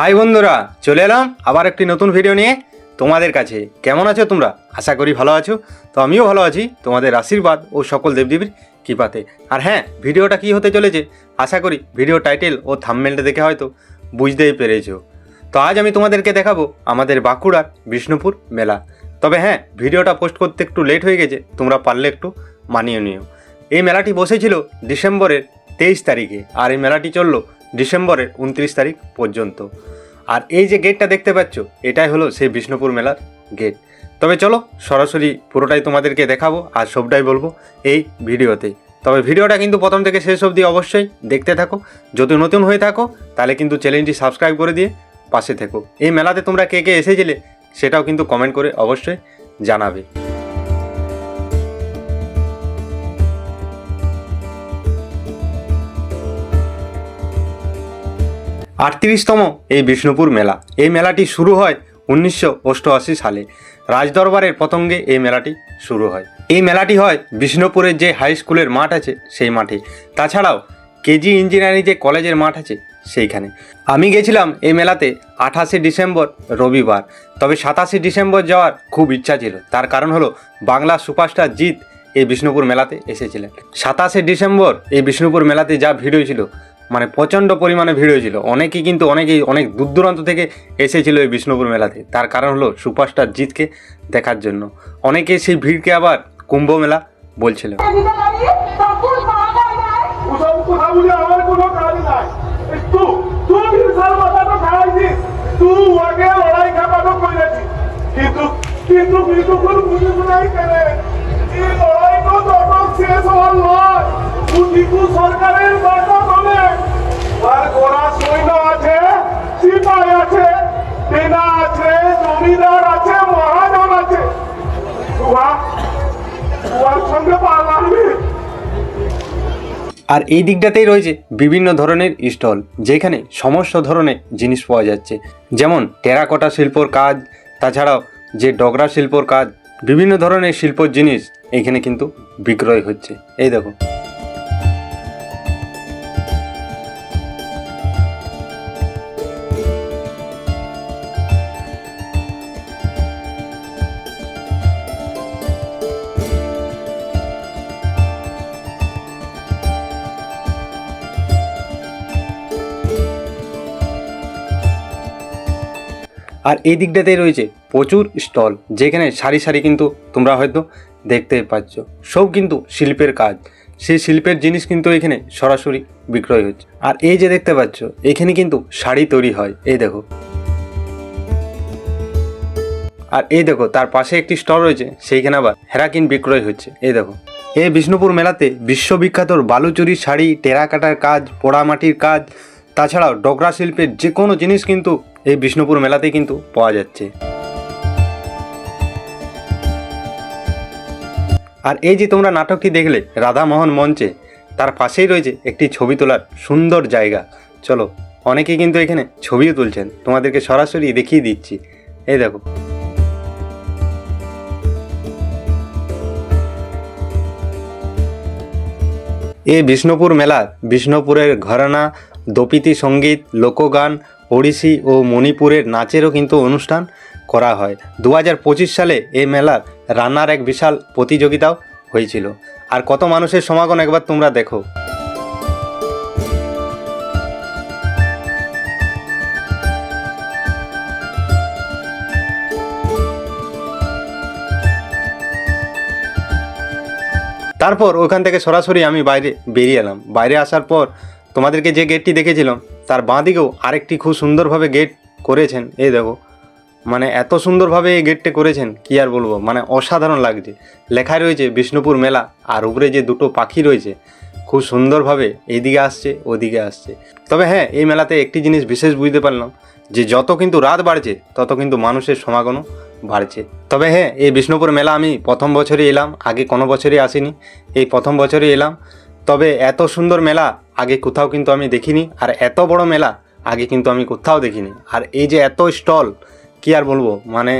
High বন্ধুরা, চলে এলাম আবার একটি নতুন ভিডিও নিয়ে তোমাদের কাছে। কেমন আছো তোমরা? আশা করি ভালো আছো। তো আমিও ভালো আছি তোমাদের আশীর্বাদ ও সকল দেবদেবীর কৃপাতে। আর হ্যাঁ, ভিডিওটা কি হতে চলেছে আশা করি ভিডিও টাইটেল ও থাম্বনেলটা দেখে হয়তো বুঝতেই পেরেছো। তো আজ আমি তোমাদেরকে দেখাবো আমাদের বাঁকুড়ার বিষ্ণুপুর মেলা। তবে হ্যাঁ, ভিডিওটা পোস্ট করতে একটু লেট হয়ে গেছে, তোমরা পারলে একটু মানিয়ে নিও। এই মেলাটি বসেছিল ডিসেম্বরের 23 তারিখে আর এই মেলাটি চললো ডিসেম্বরের 29 তারিখ পর্যন্ত। আর এই যে গেটটা দেখতে পাচ্ছ, এটাই হলো সেই বিষ্ণুপুর মেলার গেট। তবে চলো সরাসরি পুরোটাই তোমাদেরকে দেখাবো আর সবটাই বলবো এই ভিডিওতে। তবে ভিডিওটা কিন্তু প্রথম থেকে শেষ অবধি অবশ্যই দেখতে থাকো। যদি নতুন হয়ে থাকো তাহলে কিন্তু চ্যানেলটি সাবস্ক্রাইব করে দিয়ে পাশে থেকো। এই মেলাতে তোমরা কে কে এসেছিলে সেটাও কিন্তু কমেন্ট করে অবশ্যই জানাবে। 38তম এই বিষ্ণুপুর মেলা। এই মেলাটি শুরু হয় 1988 সালে। রাজদরবারের পতঙ্গে এই মেলাটি শুরু হয়। এই মেলাটি হয় বিষ্ণুপুরের যে হাই স্কুলের মাঠ আছে সেই মাঠে, তাছাড়াও কেজি ইঞ্জিনিয়ারিং যে কলেজের মাঠ আছে সেইখানে। আমি গেছিলাম এই মেলাতে 28শে ডিসেম্বর রবিবার। তবে 27শে ডিসেম্বর যাওয়ার খুব ইচ্ছা ছিল, তার কারণ হলো বাংলা সুপারস্টার জিৎ এই বিষ্ণুপুর মেলাতে এসেছিলেন। 27শে ডিসেম্বর এই বিষ্ণুপুর মেলাতে যা ভিড় হয়েছিল, মানে প্রচণ্ড পরিমাণে ভিড় হয়েছিল। অনেকেই অনেক দূর দূরান্ত থেকে এসেছিল এই বিষ্ণুপুর মেলাতে। তার কারণ হলো সুপারস্টার জিৎকে দেখার জন্য। অনেকে সেই ভিড়কে আবার কুম্ভ মেলা বলছিল। সরকারের আর গোড়া সৈন্য আছে, সিপাই আছে, সেনা আছে, জমিদার আছে, মহাজন আছে। সঙ্গে পারলাম। আর এই দিকটাতেই রয়েছে বিভিন্ন ধরনের স্টল, যেখানে সমস্ত ধরনের জিনিস পাওয়া যাচ্ছে, যেমন টেরাকোটা শিল্পর কাজ, তাছাড়াও যে ডগরা শিল্পর কাজ, বিভিন্ন ধরনের শিল্পর জিনিস এইখানে কিন্তু বিক্রয় হচ্ছে। এই দেখো। আর এই দিকটাতেই রয়েছে প্রচুর স্টল, যেখানে সারি সারি কিন্তু তোমরা হয়তো দেখতে পাচ্ছ, সব কিন্তু শিল্পের কাজ। সেই শিল্পের জিনিস কিন্তু এখানে সরাসরি বিক্রয় হচ্ছে। আর এই যে দেখতে পাচ্ছ, এখানে কিন্তু শাড়ি তৈরি হয়। এই দেখো। আর এই দেখো, তার পাশে একটি স্টল রয়েছে, সেইখানে আবার হেরাকিন বিক্রয় হচ্ছে। এই দেখো। এই বিষ্ণুপুর মেলাতে বিশ্ববিখ্যাত বালুচুরি শাড়ি, টেরাকাটার কাজ, পোড়ামাটির কাজ, তাছাড়াও ডগরা শিল্পের যে কোনো জিনিস কিন্তু এই বিষ্ণুপুর মেলাতেই কিন্তু পাওয়া যাচ্ছে। আর এই যে তোমরা নাটকটি দেখলে রাধামোহন মঞ্চে, তার পাশেই রয়েছে একটি ছবি তোলার সুন্দর জায়গা। চলো, অনেকেই কিন্তু এখানে ছবিও তুলছেন, তোমাদেরকে সরাসরি দেখিয়ে দিচ্ছি। এই দেখো। এই বিষ্ণুপুর মেলার বিষ্ণুপুরের ঘরানা, দোপিতি সঙ্গীত, লোকগান, ওড়িশি ও মণিপুরের নাচেরও কিন্তু অনুষ্ঠান করা হয়। 2025 সালে এই মেলার রান্নার এক বিশাল প্রতিযোগিতাও হয়েছিল। আর কত মানুষের সমাগম একবার তোমরা দেখো। তারপর ওখান থেকে সরাসরি আমি বাইরে বেরিয়ে এলাম। বাইরে আসার পর তোমাদেরকে যে গেটটি দেখেছিলাম, তার বাঁ দিকেও আরেকটি খুব সুন্দরভাবে গেট করেছেন। এই দেখো, মানে এত সুন্দরভাবে এই গেটটা করেছেন কি আর বলবো, মানে অসাধারণ লাগছে। লেখা রয়েছে বিষ্ণুপুর মেলা, আর উপরে যে দুটো পাখি রয়েছে খুব সুন্দরভাবে এইদিকে আসছে ওদিকে আসছে। তবে হ্যাঁ, এই মেলাতে একটি জিনিস বিশেষ বুঝতে পারলাম, যে যত কিন্তু রাত বাড়ছে তত কিন্তু মানুষের সমাগমও বাড়ছে। তবে হ্যাঁ, এই বিষ্ণুপুর মেলা আমি প্রথম বছরই এলাম, আগে কোনো বছরই আসিনি, এই প্রথম বছরই এলাম। তবে এত সুন্দর মেলা আগে কোথাও কিন্তু আমি দেখিনি, আর এত বড় মেলা আগে কিন্তু আমি কোথাও দেখিনি। আর এই যে এত স্টল, কি আর বলবো, মানে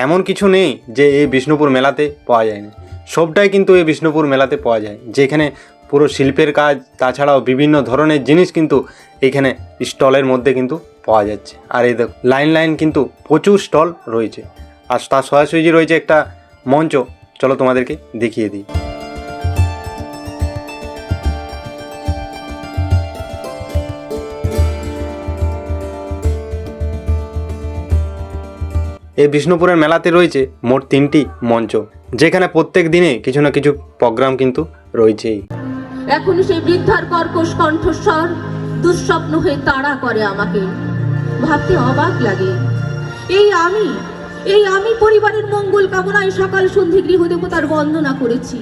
এমন কিছু নেই যে এই বিষ্ণুপুর মেলাতে পাওয়া যায় না। সবটাই কিন্তু এই বিষ্ণুপুর মেলাতে পাওয়া যায়, যেখানে পুরো শিল্পের কাজ, তাছাড়াও বিভিন্ন ধরনের জিনিস কিন্তু এখানে স্টলের মধ্যে কিন্তু পাওয়া যাচ্ছে। আর এই দেখো লাইন লাইন কিন্তু প্রচুর স্টল রয়েছে, আর তার সোজাসুজি রয়েছে একটা মঞ্চ। চলো তোমাদেরকে দেখিয়ে দিই। এই বিষ্ণুপুরের মেলাতে রয়েছে মোট 3টি মঞ্চ, যেখানে প্রত্যেক দিনে কিছু না কিছু প্রোগ্রাম কিন্তু রয়েছেই। এখন সেই বৃদ্ধার কর্কশ কণ্ঠস্বর দুঃস্বপ্ন হয়ে তাড়া করে আমাকে। ভাবতে অবাক লাগে, এই আমি পরিবারের মঙ্গল কামনায় সকাল সন্ধে গৃহদেবতার বন্দনা করেছি,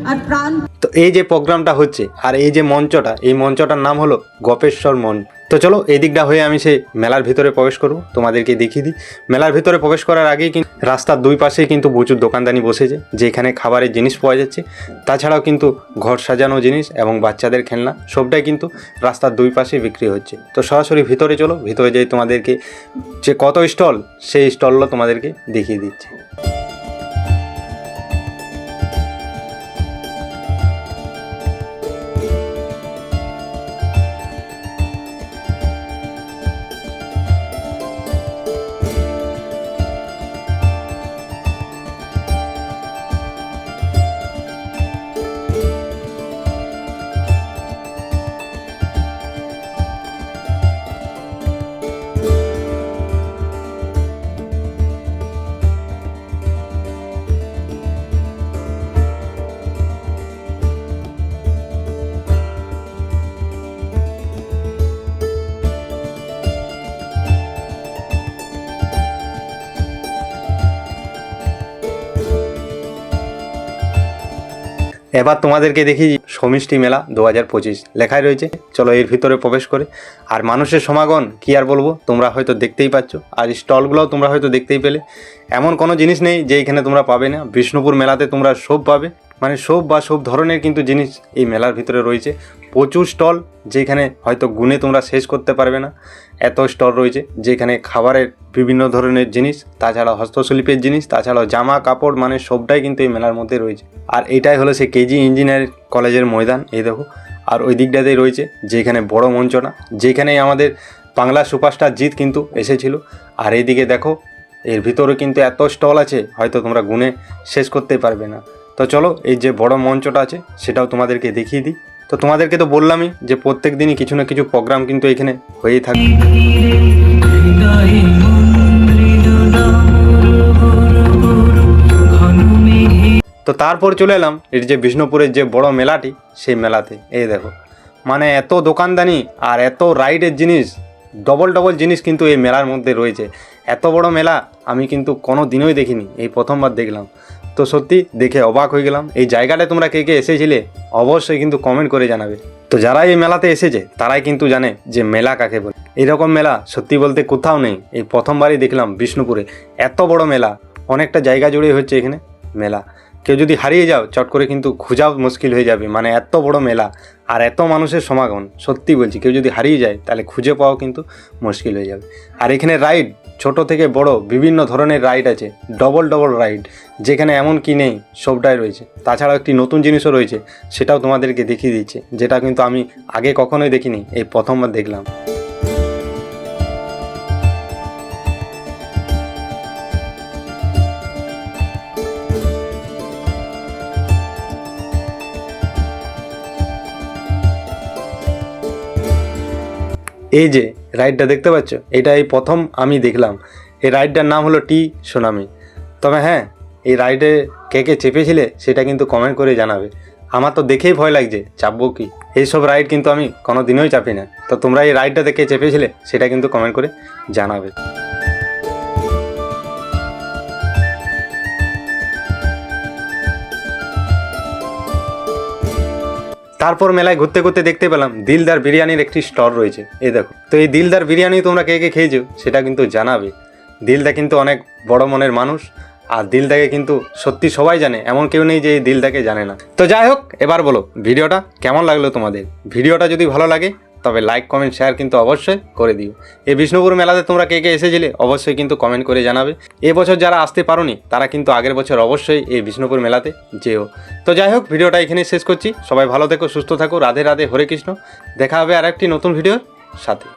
আর প্রাণ। তো এই যে প্রোগ্রামটা হচ্ছে আর এই যে মঞ্চটা, এই মঞ্চটার নাম হলো গোপেশ্বর মঞ্চ। তো চলো এই দিকটা হয়ে আমি সেই মেলার ভিতরে প্রবেশ করব, তোমাদেরকে দেখিয়ে দিই। মেলার ভিতরে প্রবেশ করার আগেই কিন্তু রাস্তার দুই পাশেই কিন্তু প্রচুর দোকানদানি বসেছে, যেখানে খাবারের জিনিস পাওয়া যাচ্ছে। তাছাড়াও কিন্তু ঘর সাজানো জিনিস এবং বাচ্চাদের খেলনা সবটাই কিন্তু রাস্তার দুই পাশেই বিক্রি হচ্ছে। তো সরাসরি ভিতরে চলো, ভিতরে যাই তোমাদেরকে যে কত স্টল, সেই স্টলগুলো তোমাদেরকে দেখিয়ে দিচ্ছি। এবার তোমাদেরকে দেখি সমিষ্টি মেলা 2025 লেখাই রয়েছে। চলো এর ভিতরে প্রবেশ করে। আর মানুষের সমাগম কি আর বলবো, তোমরা হয়তো দেখতেই পাচ্ছ, আর স্টলগুলোও তোমরা হয়তো দেখতেই পেলে। এমন কোনো জিনিস নেই যে এখানে তোমরা পাবে না। বিষ্ণুপুর মেলাতে তোমরা সব পাবে, মানে সব ধরনের কিন্তু জিনিস এই মেলার ভিতরে রয়েছে। প্রচুর স্টল, যেখানে হয়তো গুণে তোমরা শেষ করতে পারবে না, এত স্টল রয়েছে। যেখানে খাবারের বিভিন্ন ধরনের জিনিস, তাছাড়া হস্তশিল্পের জিনিস, তাছাড়াও জামা কাপড়, মানে সবটাই কিন্তু এই মেলার মধ্যে রয়েছে। আর এটাই হলো সেই কেজি ইঞ্জিনিয়ারিং কলেজের ময়দান, এই দেখো। আর ওই দিকটাতেই রয়েছে যেখানে বড় মঞ্চটা, যেখানেই আমাদের বাংলা সুপারস্টার জিৎ কিন্তু এসেছিল। আর এইদিকে দেখো এর ভিতরে কিন্তু এত স্টল আছে, হয়তো তোমরা গুণে শেষ করতে পারবে না। তো চলো এই যে বড় মঞ্চটা আছে সেটাও তোমাদেরকে দেখিয়ে দিই। তো তোমাদেরকে তো বললামই যে প্রত্যেক দিনই কিছু না কিছু প্রোগ্রাম কিন্তু এখানে হয়েই থাকে। তো তারপর চলে এলাম এর যে বিষ্ণুপুরের যে বড় মেলাটি, সেই মেলাতে। এই দেখো মানে এত দোকানদানি আর এত রাইডের জিনিস, ডবল জিনিস কিন্তু এই মেলার মধ্যে রয়েছে। এত বড় মেলা আমি কিন্তু কোনো দিনই দেখিনি, এই প্রথমবার দেখলাম। তো সত্যি দেখে অবাক হয়ে গেলাম। এই জায়গাটায় তোমরা কে কে এসেছিলে অবশ্যই কিন্তু কমেন্ট করে জানাবে। তো যারা এই মেলাতে এসেছে তারাই কিন্তু জানে যে মেলা কাকে বলে। এরকম মেলা সত্যি বলতে কোথাও নেই, এই প্রথমবারই দেখলাম বিষ্ণুপুরে এত বড় মেলা। অনেকটা জায়গা জুড়ে হচ্ছে এখানে মেলা। কেউ যদি হারিয়ে যাও চট করে কিন্তু খোঁজাও মুশকিল হয়ে যাবে, মানে এত বড় মেলা আর এত মানুষের সমাগম। সত্যি বলছি, কেউ যদি হারিয়ে যায় তাহলে খুঁজে পাওয়া কিন্তু মুশকিল হয়ে যাবে। আর এখানে রাইড ছোট থেকে বড় বিভিন্ন ধরনের রাইড আছে, ডবল রাইড, যেখানে এমন কি নেই সবটাই রয়েছে। তাছাড়াও একটি নতুন জিনিসও রয়েছে, সেটাও তোমাদেরকে দেখিয়ে দিচ্ছে, যেটা কিন্তু আমি আগে কখনোই দেখিনি, এই প্রথমবার দেখলাম। এই যে রাইডটা দেখতে পাচ্ছ, এটা এই প্রথম আমি দেখলাম। এই রাইডটার নাম হলো টি সুনামি। তবে হ্যাঁ, এই রাইডে কে কে চেপেছিলে সেটা কিন্তু কমেন্ট করে জানাবে। আমার তো দেখেই ভয় লাগছে, চাপবো কি। এইসব রাইড কিন্তু আমি কোনো দিনই চাপি না। তো তোমরা এই রাইডটা দেখে চেপেছিলে সেটা কিন্তু কমেন্ট করে জানাবে। তারপর মেলায় ঘুরতে ঘুরতে দেখতে পেলাম দিলদার বিরিয়ানির একটি স্টল রয়েছে, এই দেখো। তো এই দিলদার বিরিয়ানি তোমরা কে কে খেয়েছো সেটা কিন্তু জানাবে। দিলদা কিন্তু অনেক বড় মনের মানুষ, আর দিলদাকে কিন্তু সত্যি সবাই জানে, এমন কেউ নেই যে এই দিলদাকে জানে না। তো যাই হোক, এবার বলো ভিডিওটা কেমন লাগলো তোমাদের। ভিডিওটা যদি ভালো লাগে তবে লাইক কমেন্ট শেয়ার কিন্তু অবশ্যই করে দিও। এই বিষ্ণুপুর মেলাতে তোমরা কে কে এসেছিলে অবশ্যই কিন্তু কমেন্ট করে জানাবে। এবছর যারা আসতে পারোনি তারা কিন্তু আগের বছর অবশ্যই এই বিষ্ণুপুর মেলাতে যেও। তো যাই হোক, ভিডিওটা এখানে শেষ করছি। সবাই ভালো থেকো, সুস্থ থাকো। রাধে রাধে, হরে কৃষ্ণ। দেখা হবে আর একটি নতুন ভিডিওর সাথে।